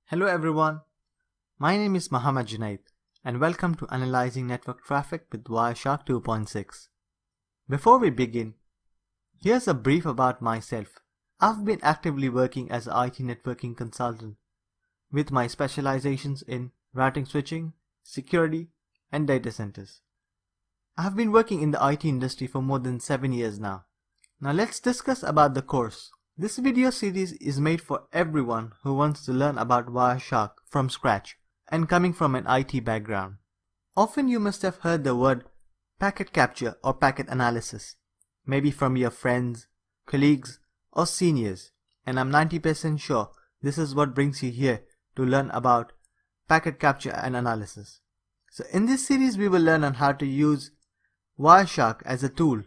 Hello everyone, my name is Muhammad Junaid and welcome to Analyzing Network Traffic with Wireshark 2.6. Before we begin, here's a brief about myself. I've been actively working as an IT networking consultant with my specializations in routing switching, security, and data centers. I have been working in the IT industry for more than 7 years now. Now let's discuss about the course. This video series is made for everyone who wants to learn about Wireshark from scratch and coming from an IT background. Often you must have heard the word packet capture or packet analysis, maybe from your friends, colleagues, or seniors, and I'm 90% sure this is what brings you here to learn about packet capture and analysis. So in this series we will learn on how to use Wireshark as a tool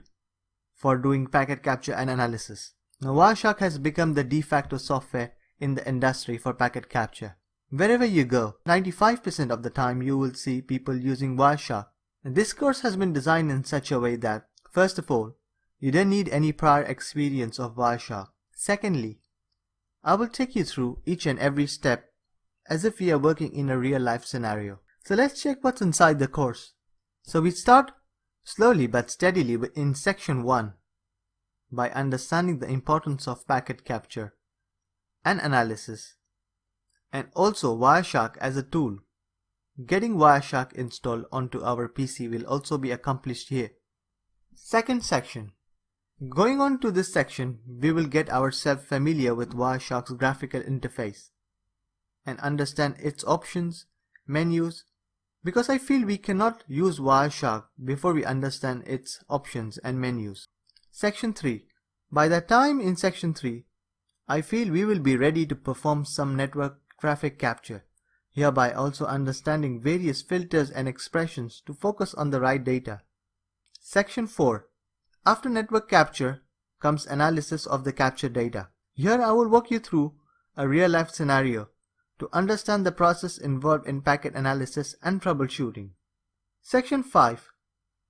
for doing packet capture and analysis. Now Wireshark has become the de facto software in the industry for packet capture. Wherever you go, 95% of the time you will see people using Wireshark. And this course has been designed in such a way that, first of all, you don't need any prior experience of Wireshark. Secondly, I will take you through each and every step as if we are working in a real life scenario. So let's check what's inside the course. So we start slowly but steadily in section 1. By understanding the importance of packet capture and analysis, and also Wireshark as a tool. Getting Wireshark installed onto our PC will also be accomplished here. Second section. Going on to this section, we will get ourselves familiar with Wireshark's graphical interface and understand its options, menus, because I feel we cannot use Wireshark before we understand its options and menus. Section 3. By the time in Section 3, I feel we will be ready to perform some network traffic capture, hereby also understanding various filters and expressions to focus on the right data. Section 4. After network capture comes analysis of the captured data. Here I will walk you through a real-life scenario to understand the process involved in packet analysis and troubleshooting. Section 5.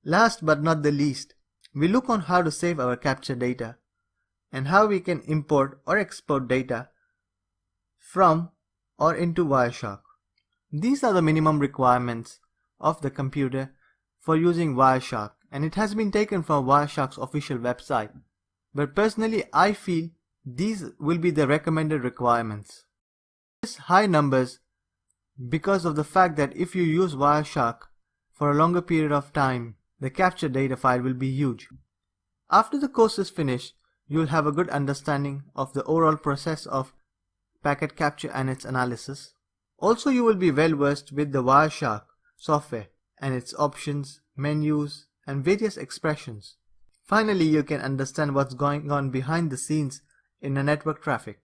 Last but not the least, we look on how to save our captured data and how we can import or export data from or into Wireshark. These are the minimum requirements of the computer for using Wireshark, and it has been taken from Wireshark's official website. But personally, I feel these will be the recommended requirements. These high numbers because of the fact that if you use Wireshark for a longer period of time, the captured data file will be huge. After the course is finished, you will have a good understanding of the overall process of packet capture and its analysis. Also, you will be well versed with the Wireshark software and its options, menus, and various expressions. Finally, you can understand what's going on behind the scenes in a network traffic.